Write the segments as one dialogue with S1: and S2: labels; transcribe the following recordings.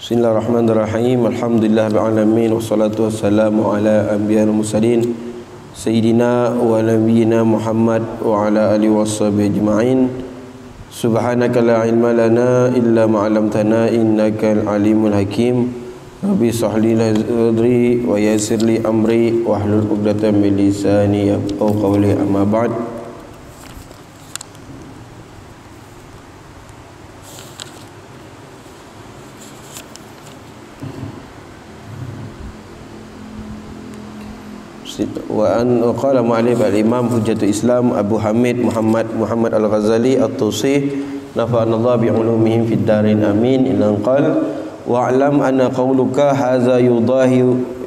S1: Bismillahirrahmanirrahim. Alhamdulillahil alamin wassalatu wassalamu ala anbiya'il mursalin sayyidina wa nabiyyina Muhammad wa ala alihi washabihi ajma'in. Subhanaka la ilma lana illa ma 'allamtana innakal alimul hakim. Rabbi shrah li sadri wa yassir li amri wahlul 'uqdatam min lisani yafqahu qawli, amma ba'd. Wa an qala mu'allif al-imam hujjatul islam Abu Hamid Muhammad al-Ghazali at-Tusi nafa'anallahu bi'ulumihim fid darin amin. Ilan qala wa'lam anna qawluka hadza yudahi'u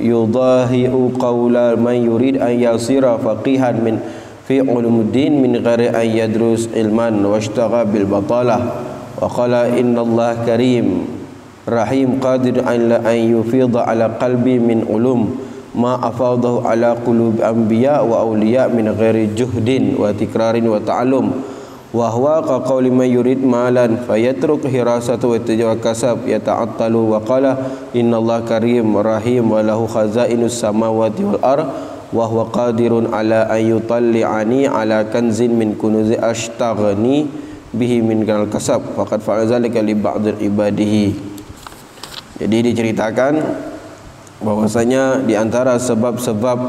S1: qawla man yurid an yasira faqihan min fi ulumuddin min ghairi an yadrus ilman washtagha bil batalah. Wa qala innallaha karim rahim qadir an yufidha ala qalbi min ulum ma afadahu ala qulub anbiya wa awliya min ghairi juhdin wa tikrarin wa ta'allum wa huwa ka qawli man yurid malan fayatruk hirasatu wa tajawakasab yata'attalu. Wa qala innallaha karim rahim wa lahu khazainus samawati wal ard wa huwa qadirun ala an yutalli'ani ala kanzin min kunuzi ashtaghni bihi min al kasab faqad fa'ala zalika li ba'd ibadihi. Jadi diceritakan bahwasanya di antara sebab-sebab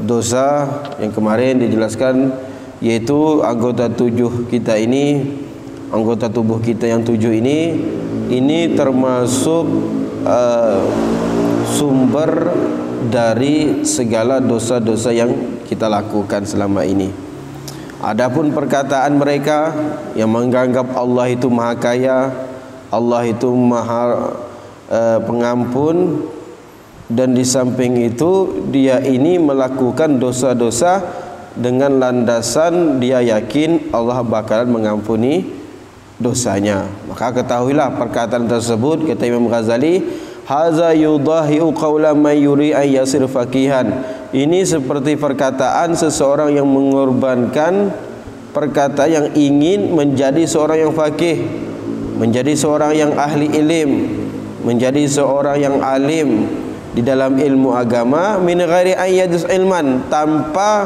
S1: dosa yang kemarin dijelaskan, yaitu anggota tubuh kita ini, anggota tubuh kita yang 7 ini termasuk sumber dari segala dosa-dosa yang kita lakukan selama ini. Adapun perkataan mereka yang menganggap Allah itu maha kaya, Allah itu maha pengampun, dan di samping itu dia ini melakukan dosa-dosa dengan landasan dia yakin Allah bakalan mengampuni dosanya. Maka ketahuilah perkataan tersebut, kata Imam Ghazali, haza yudahi'u qawla man yuri an yasir faqihan. Ini seperti perkataan seseorang yang mengorbankan perkataan yang ingin menjadi seorang yang faqih, menjadi seorang yang ahli ilim, menjadi seorang yang alim di dalam ilmu agama min ghairi ayyadus ilman, tanpa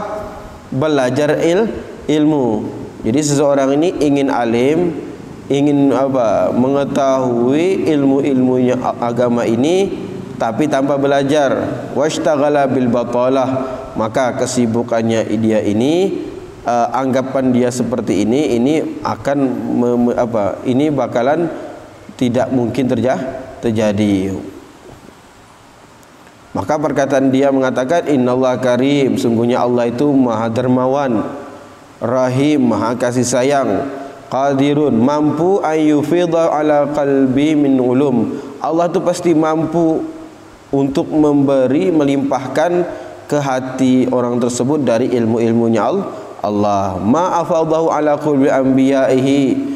S1: belajar ilmu. Jadi seseorang ini ingin alim, ingin mengetahui ilmu-ilmunya agama ini, tapi tanpa belajar. Washtaghala bil batalah, maka kesibukannya dia ini, anggapan dia seperti ini akan ini bakalan tidak mungkin terjadi. Maka perkataan dia mengatakan innallaha karim, sungguhnya Allah itu maha dermawan, rahim, maha kasih sayang, qadirun, mampu ayyufidha ala qalbi min ulum. Allah itu pasti mampu untuk memberi, melimpahkan ke hati orang tersebut dari ilmu-ilmunya Allah. Ma afadahu ala qulbi anbiya'ihi,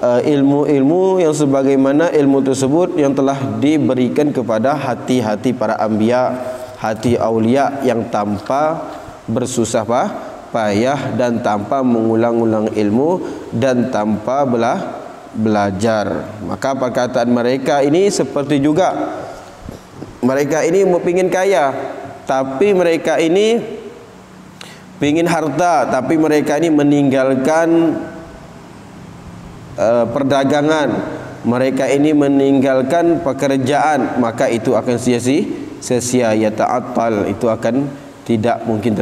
S1: ilmu-ilmu yang sebagaimana ilmu tersebut yang telah diberikan kepada hati-hati para anbiya, hati aulia, yang tanpa bersusah payah dan tanpa mengulang-ulang ilmu dan tanpa belajar. Maka perkataan mereka ini seperti juga mereka ini ingin kaya, tapi mereka ini ingin harta, tapi mereka ini meninggalkan perdagangan, mereka ini meninggalkan pekerjaan, maka itu akan sia-sia, ya ta'attal, itu akan tidak mungkin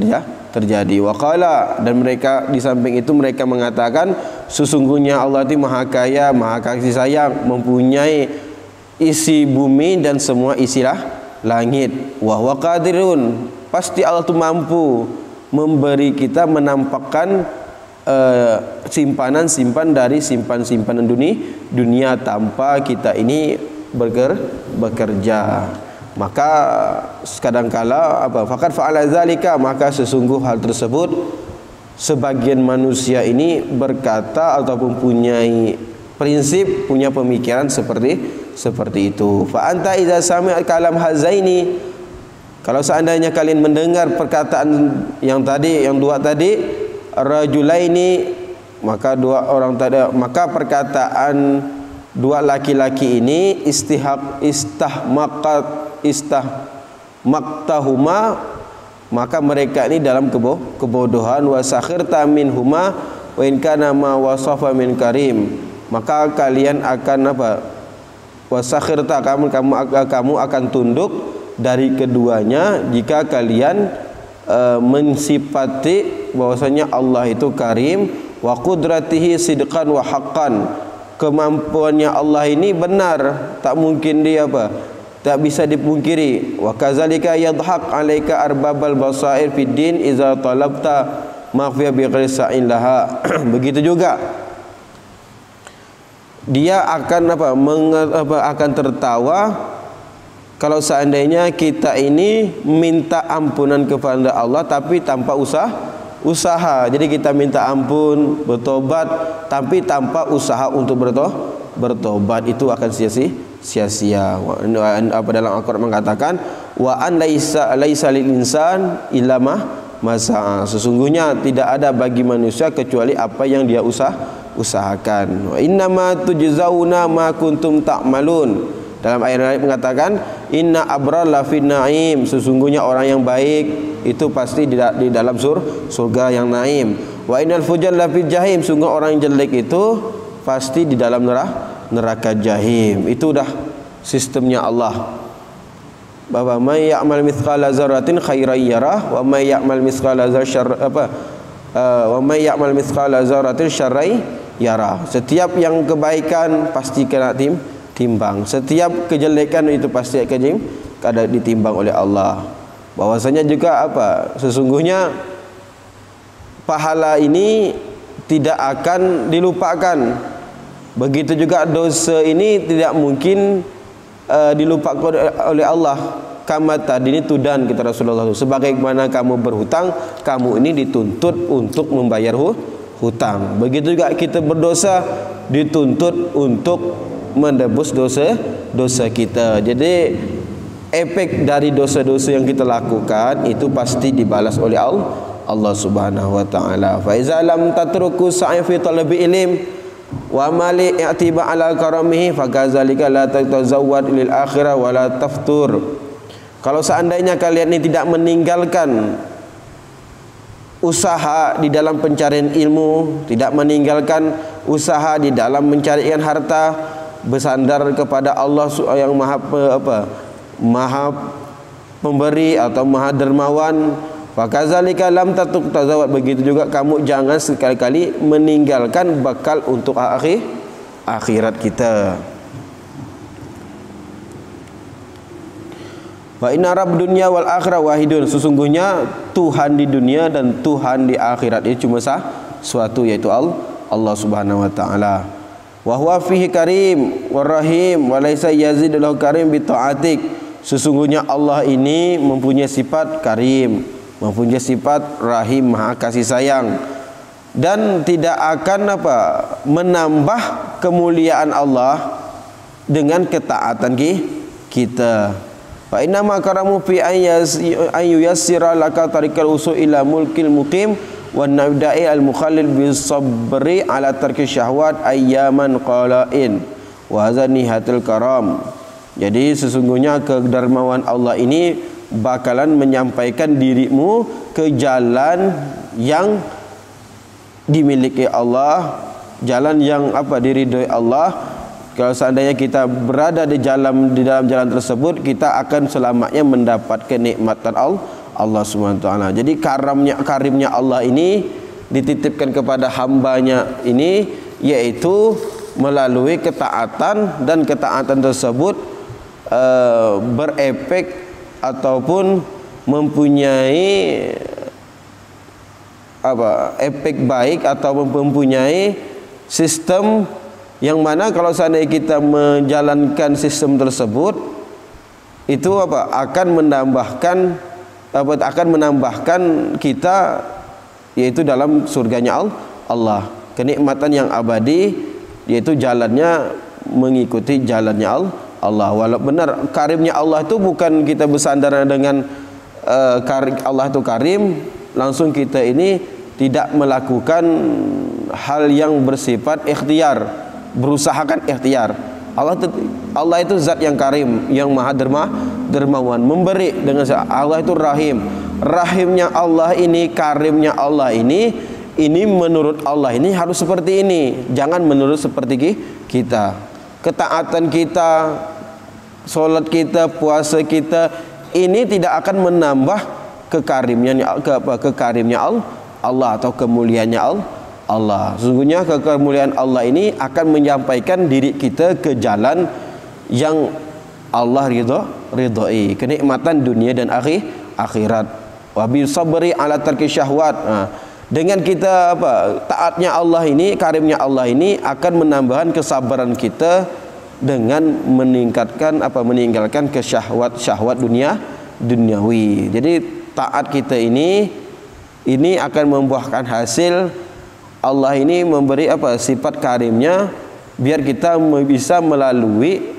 S1: terjadi. Waqala, dan mereka di samping itu mereka mengatakan sesungguhnya Allah itu maha kaya, maha kasih sayang, mempunyai isi bumi dan semua isilah langit. Wa huwa qadirun, pasti Allah itu mampu memberi kita, menampakkan simpan dari simpan-simpanan dunia tanpa kita ini bekerja. Maka kadangkala faqad fa'ala zalika, maka sesungguh hal tersebut sebagian manusia ini berkata ataupun punya prinsip, punya pemikiran seperti itu. Fa anta idza sami'a kalam hazaini, kalau seandainya kalian mendengar perkataan yang dua tadi, rajulaini, maka dua orang tadi, maka perkataan dua laki-laki ini istahmaktahuma, maka mereka ini dalam kebodohan. Wa sakhirta minhuma wa in kana ma wasafa min karim, maka kalian akan apa? Wa sakhirta, kamu akan tunduk dari keduanya jika kalian mensifati bahwasanya Allah itu karim. Wa qudratihi sidqan wa haqqan, kemampuannya Allah ini benar, tak mungkin dia apa? Tak bisa dipungkiri. Wa kadzalika yadhaq 'alaika arbabal basair fid din idza talabta maghfiyah bi ghairi sa'in laha. Begitu juga dia akan akan tertawa kalau seandainya kita ini minta ampunan kepada Allah tapi tanpa usaha. Jadi kita minta ampun, bertobat, tapi tanpa usaha untuk bertobat, itu akan sia-sia. Apa dalam Al-Quran mengatakan wa an laisa lil insan illa ma sa'a, sesungguhnya tidak ada bagi manusia kecuali apa yang dia usahakan. Wa innama tujzauna ma kuntum ta'malun. Dalam ayat lain mengatakan inna abrar lafi na'im, sesungguhnya orang yang baik itu pasti di dalam surga yang naim. Wa innal fujjar lafi jahim, sungguh orang yang jelek itu pasti di dalam neraka jahim. Itu dah sistemnya Allah. Bahwa may ya'mal mithqala dzarratin khairan yarah wa may ya'mal mithqala dzarratin syarran yarah. Setiap yang kebaikan pasti kena timbang, setiap kejelekan itu pasti akan ditimbang oleh Allah. Bahwasanya juga apa? Sesungguhnya pahala ini tidak akan dilupakan. Begitu juga dosa ini tidak mungkin dilupakan oleh Allah. Kama tadi ini tudan, kita Rasulullah, sebagaimana kamu berhutang, kamu ini dituntut untuk membayar hutang. Begitu juga kita berdosa dituntut untuk menebus dosa kita. Jadi efek dari dosa-dosa yang kita lakukan itu pasti dibalas oleh Allah Subhanahu wa taala. Fa iza lam tatruku sa'i fi talabi ilm wa mali i'tiba ala karamihi fa kadzalika la tatazawwad lil akhirah wa la taftur. Kalau seandainya kalian ini tidak meninggalkan usaha di dalam pencarian ilmu, tidak meninggalkan usaha di dalam mencarikan harta, bersandar kepada Allah yang maha pemberi atau maha dermawan, fakazalika lam tazawwad, begitu juga kamu jangan sekali-kali meninggalkan bekal untuk akhirat kita. Wa inna rabb dunya wal akhirah wahidun, sesungguhnya Tuhan di dunia dan Tuhan di akhirat ini cuma suatu, yaitu Allah Subhanahu wa taala. Wa huwa fihi karim wa rahim wa laisa yazidu lahu karim bi ta'atik, sesungguhnya Allah ini mempunyai sifat karim, mempunyai sifat rahim, maha kasih sayang, dan tidak akan menambah kemuliaan Allah dengan ketaatan kita. Fa inna ma karamu fi ayyuyassira laka tariqal usul ila mulkil muqim wa nabda'i al mukhallil bis sabri ala tarki syahwat ayyaman qalain wa hadza nihatul karam. Jadi sesungguhnya kedermawan Allah ini bakalan menyampaikan dirimu ke jalan yang dimiliki Allah, jalan yang diridhoi Allah. Kalau seandainya kita berada di dalam jalan tersebut, kita akan selamanya mendapat kenikmatan Allah SWT. Jadi karimnya Allah ini dititipkan kepada hambanya ini, yaitu melalui ketaatan, dan ketaatan tersebut berefek ataupun mempunyai efek baik atau mempunyai sistem yang mana kalau seandainya kita menjalankan sistem tersebut itu akan menambahkan kita yaitu dalam surganya Allah, kenikmatan yang abadi, yaitu jalannya mengikuti jalannya Allah. Walau benar karimnya Allah itu bukan kita bersandar dengan Allah itu karim langsung kita ini tidak melakukan hal yang bersifat ikhtiar, berusahakan ikhtiar. Allah itu zat yang karim, yang maha dermawan, memberi dengan Allah itu rahim. Rahimnya Allah ini, karimnya Allah ini menurut Allah ini harus seperti ini, jangan menurut seperti kita. Ketaatan kita, solat kita, puasa kita ini tidak akan menambah kekarimnya Allah atau kemuliaannya Allah. Sesungguhnya kemuliaan Allah ini akan menyampaikan diri kita ke jalan yang Allah ridhoi, kenikmatan dunia dan akhirat. Wa bi sabri ala tarki syahwat. Dengan kita taatnya Allah ini, karimnya Allah ini akan menambahkan kesabaran kita dengan meninggalkan syahwat duniawi. Jadi taat kita ini akan membuahkan hasil. Allah ini memberi sifat karimnya biar kita bisa melalui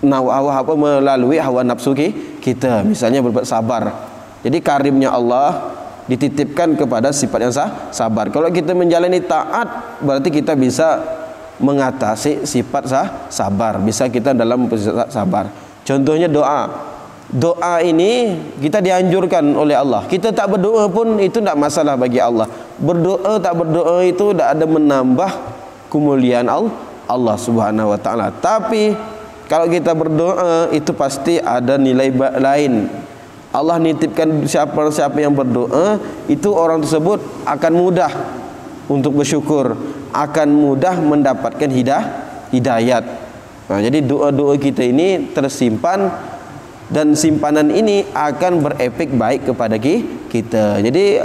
S1: melalui hawa nafsu kita, misalnya berbuat sabar. Jadi karimnya Allah dititipkan kepada sifat yang sabar. Kalau kita menjalani taat, berarti kita bisa mengatasi sifat sabar, bisa kita dalam posisi sabar. Contohnya doa ini kita dianjurkan oleh Allah. Kita tak berdoa pun itu tidak masalah bagi Allah. Berdoa tak berdoa itu tidak ada menambah kemuliaan Allah Subhanahu wa taala. Tapi kalau kita berdoa itu pasti ada nilai lain. Allah nitipkan siapa yang berdoa, itu orang tersebut akan mudah untuk bersyukur, akan mudah mendapatkan hidayat. Nah, jadi doa-doa kita ini tersimpan, dan simpanan ini akan berefek baik kepada kita. Jadi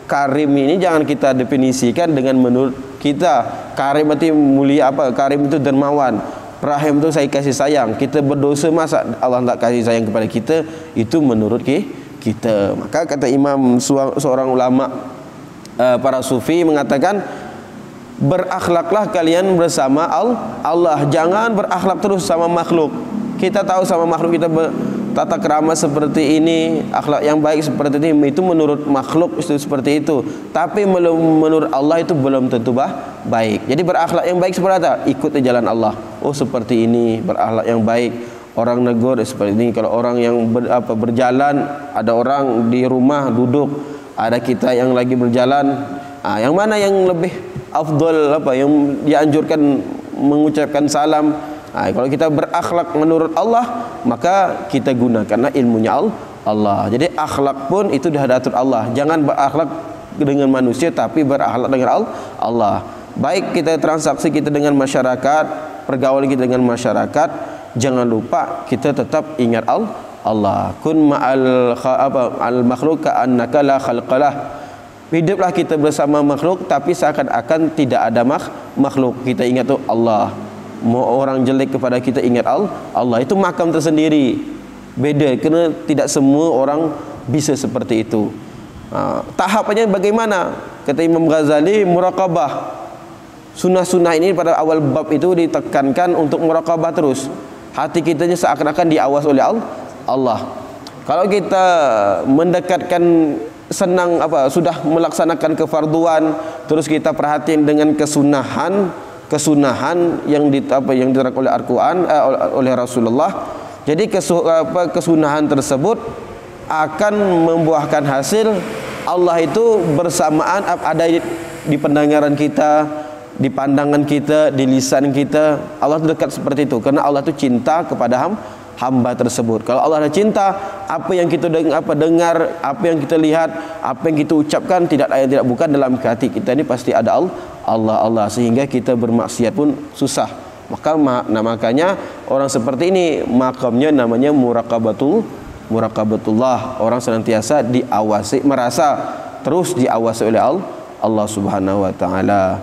S1: karim ini jangan kita definisikan dengan menurut kita. Karim berarti mulia Karim itu dermawan. Rahim itu saya kasih sayang. Kita berdosa masa Allah tak kasih sayang kepada kita? Itu menurut kita. Maka kata Imam, seorang ulama para sufi mengatakan, berakhlaklah kalian bersama Allah. Jangan berakhlak terus sama makhluk. Kita tahu sama makhluk kita tata krama seperti ini, akhlak yang baik seperti ini, itu menurut makhluk itu seperti itu, tapi menurut Allah itu belum tentu baik. Jadi berakhlak yang baik seperti apa? Ikuti jalan Allah. Oh seperti ini berakhlak yang baik. Orang negur seperti ini. Kalau orang yang berjalan, ada orang di rumah duduk, ada kita yang lagi berjalan, yang mana yang lebih afdol, yang dianjurkan mengucapkan salam? Kalau kita berakhlak menurut Allah, maka kita gunakanlah ilmunya Allah. Jadi akhlak pun itu dah datur Allah. Jangan berakhlak dengan manusia, tapi berakhlak dengan Allah. Baik kita transaksi kita dengan masyarakat, pergaulan kita dengan masyarakat, jangan lupa kita tetap ingat Allah. Kun ma'al makhluk ka'annaka la khalqalah. Hiduplah kita bersama makhluk, tapi seakan-akan tidak ada makhluk. Kita ingat Allah. Mau orang jelek kepada kita, ingat Allah. Itu makam tersendiri, beda, kerana tidak semua orang bisa seperti itu. Tahapannya bagaimana? Kata Imam Ghazali, muraqabah. Sunnah-sunnah ini pada awal bab itu ditekankan untuk muraqabah terus. Hati kita seakan-akan diawas oleh Allah. Kalau kita mendekatkan senang sudah melaksanakan kefarduan, terus kita perhatian dengan kesunahan yang diterangkan oleh Al-Quran, oleh Rasulullah. Jadi kesunahan tersebut akan membuahkan hasil. Allah itu bersamaan ada di pendengaran kita, di pandangan kita, di lisan kita. Allah itu dekat seperti itu, karena Allah itu cinta kepada hamba tersebut. Kalau Allah ada cinta, apa yang kita dengar, apa yang kita lihat, apa yang kita ucapkan, tidak bukan dalam hati kita ini pasti ada Allah, sehingga kita bermaksiat pun susah. Makanya orang seperti ini makamnya namanya muraqabatullah. Orang senantiasa diawasi, merasa terus diawasi oleh Allah Subhanahu wa taala.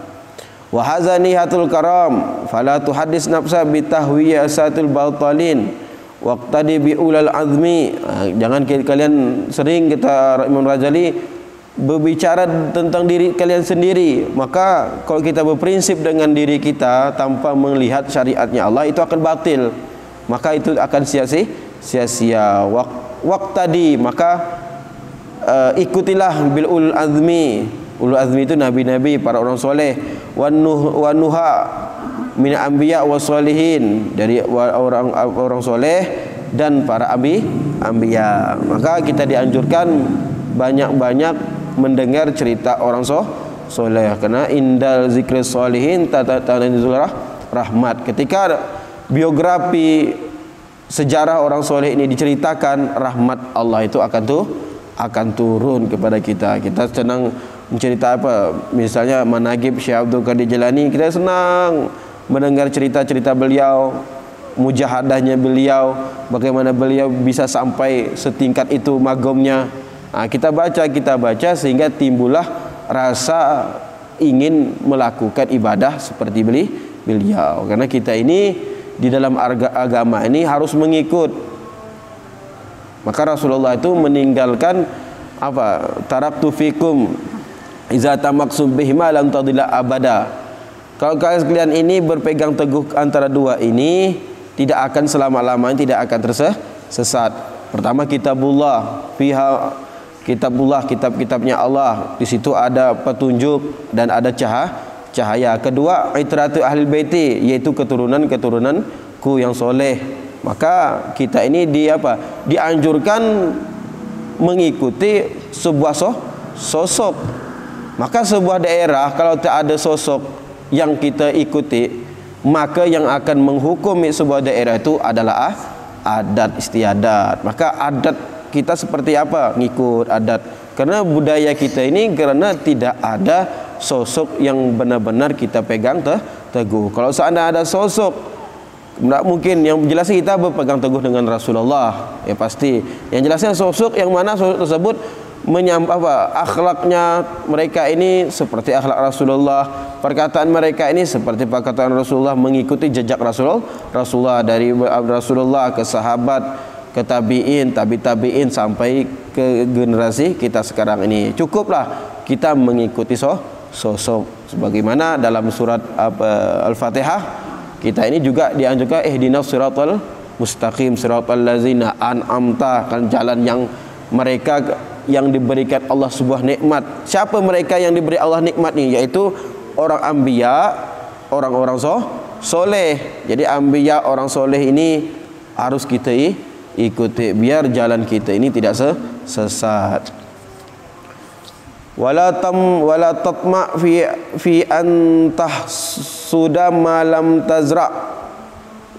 S1: Wa hadza nihatul karam fala tuhaddis nafsa bi tahwiyasatil batalin waqtadi bi ulal azmi. Jangan kalian sering, kata Imam Ghazali, berbicara tentang diri kalian sendiri. Maka kalau kita berprinsip dengan diri kita tanpa melihat syariatnya Allah, itu akan batil. Maka itu akan sia-sia. Waqtadi, maka ikutilah bil ulul azmi, Ulul azmi itu nabi-nabi, para orang soleh. Wa nuha min anbiya wa salihin, dari orang soleh dan para anbiya. Maka kita dianjurkan banyak-banyak mendengar cerita orang soleh, karena indal zikri salihin tatanzul rahmat. Ketika biografi sejarah orang soleh ini diceritakan, rahmat Allah itu akan turun kepada kita. Kita senang mencerita apa, misalnya managib Syekh Abdul Qadir Jilani, kita senang mendengar cerita-cerita beliau, mujahadahnya beliau, bagaimana beliau bisa sampai setingkat itu magomnya. Kita baca sehingga timbullah rasa ingin melakukan ibadah seperti beliau. Karena kita ini di dalam agama ini harus mengikut. Maka Rasulullah itu meninggalkan apa? Taraktu fikum iza tamaksum bihima lan tadilla abada. Kalau kalian sekalian ini berpegang teguh antara dua ini, tidak akan selama-lamanya tidak akan tersesat. Pertama kitabullah, fiha kitabullah, kitab-kitabnya Allah, di situ ada petunjuk dan ada cahaya. Kedua, itratu ahli baiti, yaitu keturunanku yang soleh. Maka kita ini dianjurkan mengikuti sebuah sosok. Maka sebuah daerah kalau tak ada sosok yang kita ikuti, maka yang akan menghukumi sebuah daerah itu adalah adat istiadat. Maka adat kita seperti apa? Ngikut adat. Karena budaya kita ini karena tidak ada sosok yang benar-benar kita pegang teguh. Kalau seandainya ada sosok, tidak mungkin. Yang jelasnya kita berpegang teguh dengan Rasulullah, ya pasti. Yang jelasnya sosok yang mana sosok tersebut akhlaknya mereka ini seperti akhlak Rasulullah, perkataan mereka ini seperti perkataan Rasulullah, mengikuti jejak Rasulullah dari Rasulullah ke sahabat, ke tabi'in, tabi'in sampai ke generasi kita sekarang ini. Cukuplah kita mengikuti sosok sebagaimana dalam surat Al-Fatihah kita ini juga dianjurkan ihdinas siratal mustaqim siratal ladzina an'amta, kan jalan yang mereka yang diberikan Allah sebuah nikmat. Siapa mereka yang diberi Allah nikmat ini? Yaitu orang anbiya, orang-orang soleh. Jadi anbiya, orang soleh ini harus kita ikuti biar jalan kita ini tidak sesat. Wala tatma fi antah sudah malam tazra.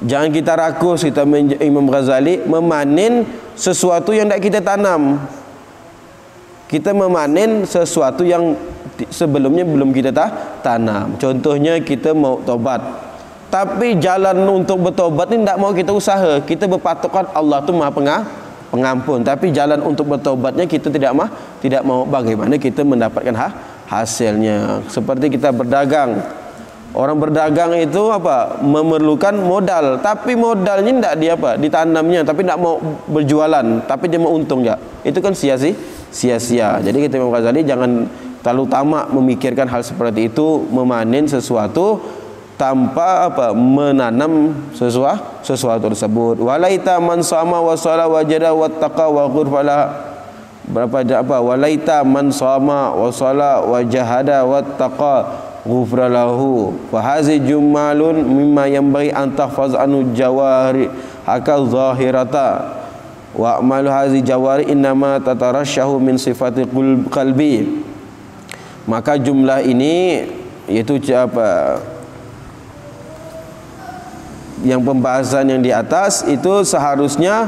S1: Jangan kita rakus, kita Imam Ghazali, memanen sesuatu yang tidak kita tanam. Kita memanen sesuatu yang sebelumnya belum kita tanam. Contohnya kita mau tobat, tapi jalan untuk bertobat ini tidak mau kita usaha. Kita berpatokan Allah itu Maha Pengampun, tapi jalan untuk bertobatnya kita tidak mau. Bagaimana kita mendapatkan hasilnya? Seperti kita berdagang. Orang berdagang itu memerlukan modal, tapi modalnya tidak ditanamnya, tapi tidak mau berjualan, tapi dia mau untung ya. Itu kan sia-sia. Jadi kita Imam Ghazali jangan terlalu tamak memikirkan hal seperti itu, memanen sesuatu tanpa menanam sesuatu tersebut. Walaita man sama wa shala wajada wattaqa wa ghurfala. Walaita man sama wa shala wajahada wattaqa ghufralahu wa hazi jumalun mimma yanbaghi an tahfaz anu jawari hakal zahirata wa amalu hazi jawari innama tatarasyahu min sifati qalbi. Maka jumlah ini yaitu yang pembahasan yang di atas itu seharusnya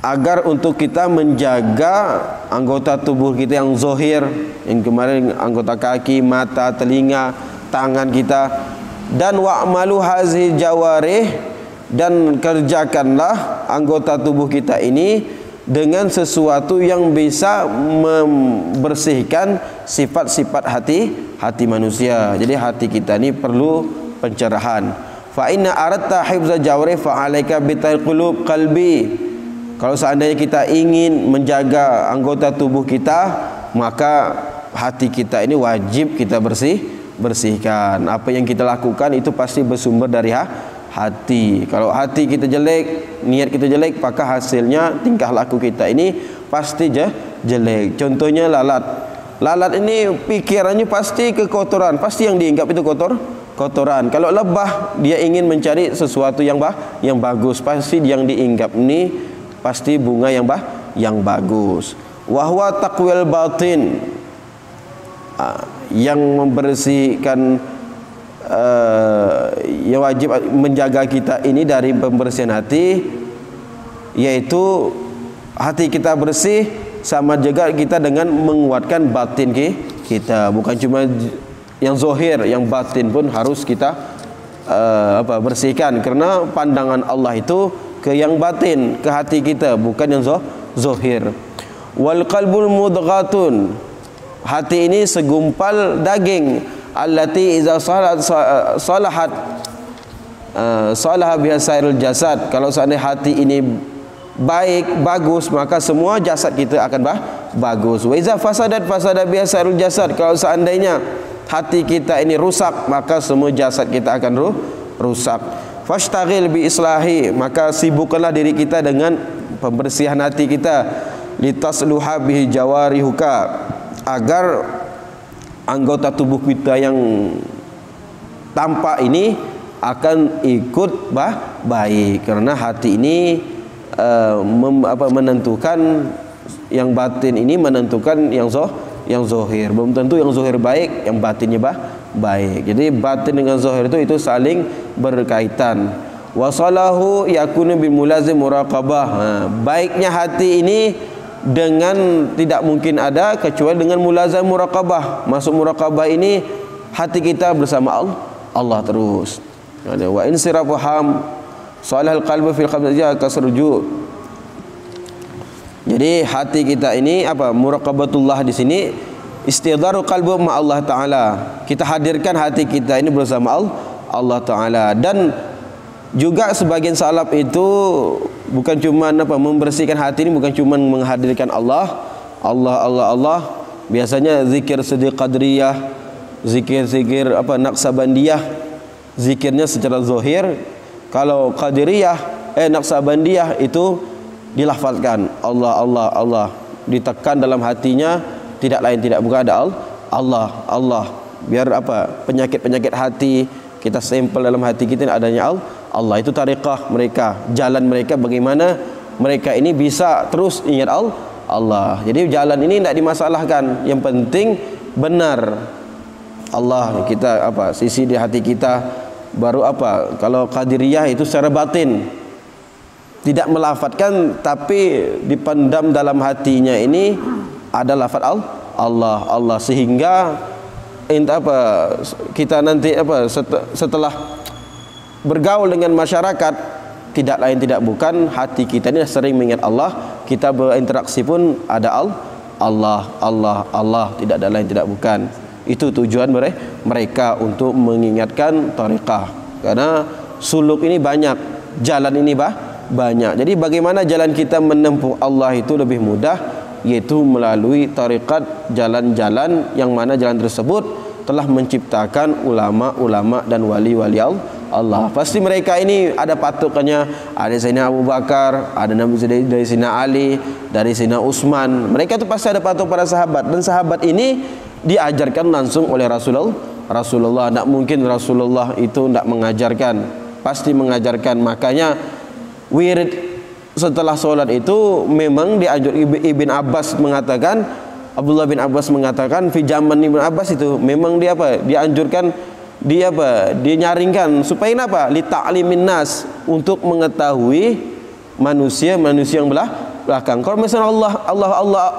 S1: agar untuk kita menjaga anggota tubuh kita yang zahir, yang kemarin anggota kaki, mata, telinga, tangan kita, dan wa'malu hazi jawarih, dan kerjakanlah anggota tubuh kita ini dengan sesuatu yang bisa membersihkan sifat-sifat hati manusia. Jadi hati kita ini perlu pencerahan. Fa inna aradta hifza jawarih fa 'alaika bitalqulub qalbi. Kalau seandainya kita ingin menjaga anggota tubuh kita, maka hati kita ini wajib kita bersihkan. Apa yang kita lakukan itu pasti bersumber dari hati. Kalau hati kita jelek, niat kita jelek, maka hasilnya tingkah laku kita ini pasti jelek. Contohnya lalat. Lalat ini pikirannya pasti kekotoran, pasti yang diinggap itu kotoran. Kalau lebah dia ingin mencari sesuatu yang bagus, pasti yang diinggap ini pasti bunga yang bagus. Wahwa taqwil batin, yang membersihkan, yang wajib menjaga kita ini dari pembersihan hati, yaitu hati kita bersih sama juga kita dengan menguatkan batin kita. Bukan cuma yang zahir, yang batin pun harus kita bersihkan, karena pandangan Allah itu ke yang batin, ke hati kita, bukan yang zahir. Wal qalbul mudghatun, hati ini segumpal daging, allati iza salahat salaha biha sairul jasad. Kalau seandainya hati ini baik, bagus, maka semua jasad kita akan bagus. Wa iza fasada biha sairul jasad. Kalau seandainya hati kita ini rusak, maka semua jasad kita akan rusak. Fashtaghil bi islahi, maka sibukkanlah diri kita dengan pembersihan hati kita. Litasluha bihi jawarihuka, agar anggota tubuh kita yang tampak ini akan ikut baik, karena hati ini menentukan yang batin, ini menentukan yang zahir. Belum tentu yang zahir baik, yang batinnya baik. Jadi batin dengan zahir itu saling berkaitan. Wasalahu yakunu bil mulazim muraqabah. Baiknya hati ini dengan tidak mungkin ada kecuali dengan mulazam muraqabah. Masuk muraqabah ini hati kita bersama Allah terus. Wa insirafu ham salihul qalbi fil khamsati kasruju. Jadi hati kita ini muraqabatullah di sini istidharu qalbu ma Allah taala. Kita hadirkan hati kita ini bersama Allah taala. Dan juga sebagian salaf itu bukan cuma membersihkan hati ini, bukan cuma menghadirkan Allah. Biasanya zikir sedih qadriyah, zikir naqsabandiyah, zikirnya secara zahir. Kalau qadiriyah naqsabandiyah itu dilafalkan Allah, ditekan dalam hatinya, tidak lain tidak bukan ada Allah. Biar penyakit hati kita stempel dalam hati kita adanya Allah. Itu tariqah mereka, jalan mereka, bagaimana mereka ini bisa terus ingat Allah. Jadi jalan ini tidak dimasalahkan, yang penting benar Allah kita sisi di hati kita. Baru kalau qadiriyah itu secara batin, tidak melafatkan tapi dipendam dalam hatinya ini ada lafaz Allah, sehingga kita nanti setelah bergaul dengan masyarakat, tidak lain tidak bukan hati kita ini sering mengingat Allah. Kita berinteraksi pun ada Allah, tidak ada lain tidak bukan. Itu tujuan mereka untuk mengingatkan tariqah, karena suluk ini banyak, jalan ini banyak. Jadi bagaimana jalan kita menempuh Allah itu lebih mudah, yaitu melalui tariqat, jalan-jalan yang mana jalan tersebut telah menciptakan ulama-ulama dan wali-wali Allah. Pasti mereka ini ada patokannya, ada Sayyidina Abu Bakar, ada Nabi dari Sayyidina Ali, dari Sayyidina Utsman. Mereka itu pasti ada patok para sahabat, dan sahabat ini diajarkan langsung oleh Rasulullah. Tidak mungkin Rasulullah itu tidak mengajarkan, pasti mengajarkan. Makanya wirid setelah sholat itu memang dianjurkan. Ibn Abbas mengatakan, Abdullah bin Abbas mengatakan, fi zaman Ibn Abbas itu memang dianjurkan, dia nyaringkan supaya apa? Li ta'limin nas, untuk mengetahui manusia yang belakang. Kalau misalnya Allah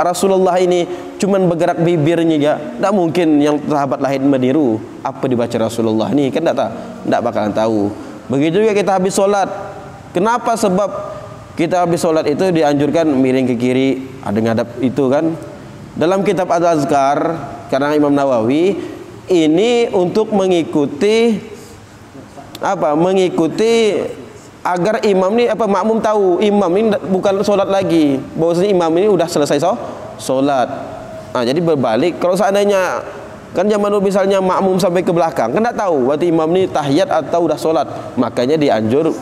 S1: Rasulullah ini cuman bergerak bibirnya ya, tidak mungkin yang sahabat lain meniru apa dibaca Rasulullah ini, kan tidak bakalan tahu. Begitu juga kita habis sholat. Kenapa? Sebab kita habis sholat itu dianjurkan miring ke kiri, ada ngadap itu kan. Dalam kitab Al-Azkar karena Imam Nawawi ini untuk mengikuti agar imam ini makmum tahu imam ini bukan sholat lagi, bahwasanya imam ini udah selesai sholat. Jadi berbalik. Kalau seandainya kan zaman dulu misalnya makmum sampai ke belakang, kan tidak tahu berarti imam ini tahiyat atau udah sholat, makanya dianjur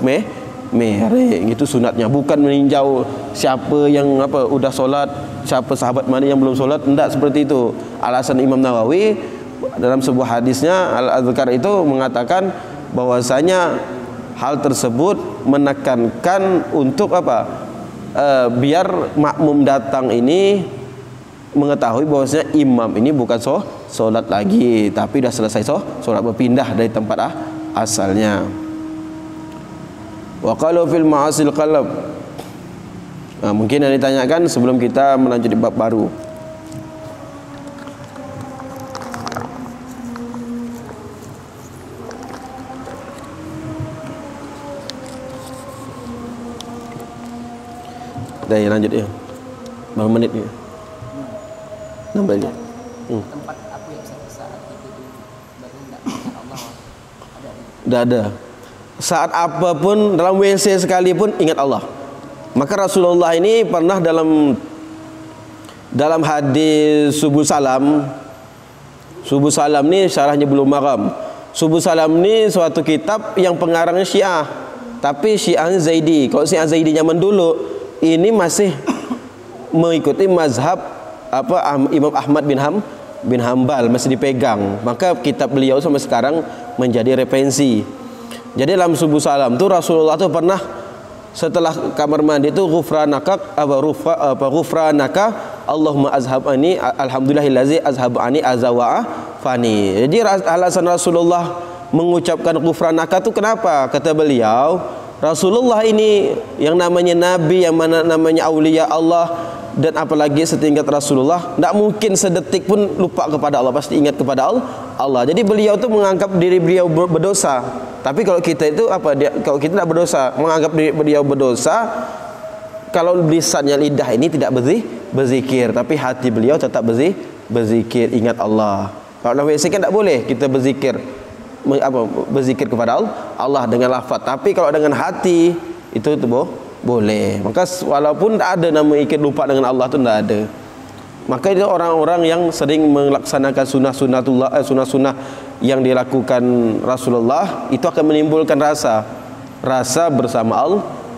S1: miring, itu sunatnya. Bukan meninjau siapa yang udah sholat, siapa sahabat mana yang belum solat. Tidak seperti itu. Alasan Imam Nawawi dalam sebuah hadisnya Al-Adhkar itu mengatakan bahwasanya hal tersebut menekankan untuk apa? Biar makmum datang ini mengetahui bahwasanya imam ini bukan solat lagi, tapi dah selesai solat, berpindah dari tempat asalnya. Wa qalu fil ma'asil qalb. Mungkin yang ditanyakan sebelum kita melanjut di bab baru. Dah lanjut ya. Berapa menit ni? 6 menit.
S2: Tempat apa yang saat itu baru tidak ingat Allah ada.
S1: Dah ada. Saat apapun dalam WC sekalipun ingat Allah. Maka Rasulullah ini pernah dalam hadis Subuh Salam ni syarahnya belum maram. Subuh Salam ni suatu kitab yang pengarangnya Syiah, tapi Syiah Zaidi. Kalau Syiah Zaidi zaman dulu ini masih mengikuti mazhab Imam Ahmad bin Hambal, masih dipegang. Maka kitab beliau sampai sekarang menjadi referensi. Jadi dalam Subuh Salam tu Rasulullah tu pernah setelah kamar mandi itu ghufranaka Allahumma azhabani alhamdulillahillazi azhabani azawa fani. Jadi alasan Rasulullah mengucapkan ghufranaka tu kenapa? Kata beliau, Rasulullah ini yang namanya nabi, yang mana namanya aulia Allah, dan apalagi setingkat Rasulullah, tidak mungkin sedetik pun lupa kepada Allah, pasti ingat kepada Allah. Jadi beliau tu menganggap diri beliau berdosa. Tapi kalau kita itu kalau kita tidak berdosa, menganggap diri beliau berdosa, kalau lisannya, lidah ini tidak berzikir, tapi hati beliau tetap berzikir, ingat Allah. Kalau dalam WC kan tidak boleh kita berzikir kepada Allah dengan lafaz. Tapi kalau dengan hati itu boleh. Maka walaupun tak ada nama ikut lupa dengan Allah tu, tidak ada. Maka itu orang-orang yang sering melaksanakan sunnah-sunnah yang dilakukan Rasulullah, itu akan menimbulkan rasa bersama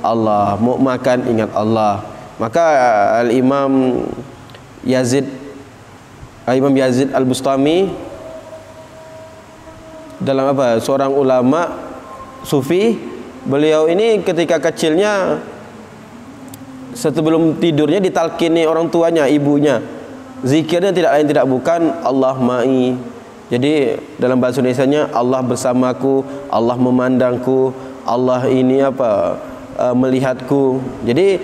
S1: Allah. Mau makan ingat Allah. Maka Imam Yazid Al-Bustami dalam seorang ulama sufi, beliau ini ketika kecilnya sebelum tidurnya ditalkini orang tuanya, ibunya, zikirnya tidak lain tidak bukan Allah ma'i. Jadi dalam bahasa Indonesianya, Allah bersamaku, Allah memandangku, Allah ini melihatku. Jadi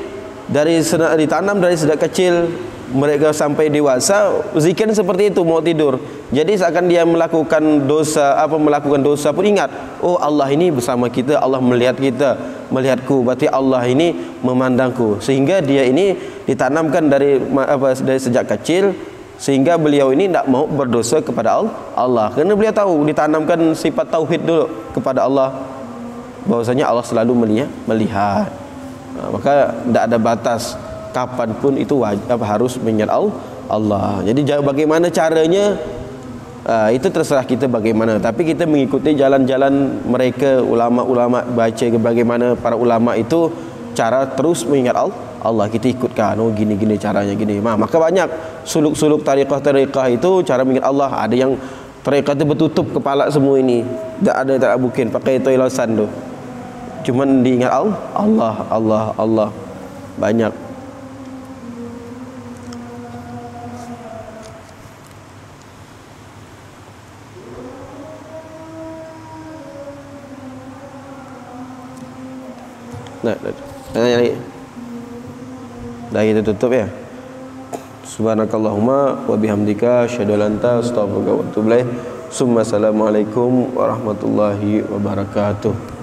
S1: ditanam dari sejak kecil mereka sampai dewasa, zikir seperti itu mau tidur. Jadi seakan dia melakukan dosa pun ingat, oh Allah ini bersama kita, Allah melihat kita, melihatku, berarti Allah ini memandangku. Sehingga dia ini ditanamkan dari sejak kecil, sehingga beliau ini tidak mau berdosa kepada Allah. Kerana beliau tahu ditanamkan sifat tauhid dulu kepada Allah, bahwasanya Allah selalu melihat. Maka tidak ada batas kapan pun itu harus mengingat Allah. Jadi bagaimana caranya, itu terserah kita bagaimana. Tapi kita mengikuti jalan-jalan mereka, ulama-ulama, baca bagaimana para ulama itu cara terus mengingat Allah. Kita ikutkan, oh gini-gini caranya gini. Maka banyak suluk-suluk tariqah itu cara mengingat Allah. Ada yang tariqah itu bertutup kepala semua ini, tak ada mungkin pakai toilosan tu, cuman diingat Allah. Banyak. Dah kita tutup ya. Subhanakallahumma wa bihamdika asyhadu an la ilaha illa anta astaghfiruka wa atubu ilaik. Assalamualaikum warahmatullahi wabarakatuh.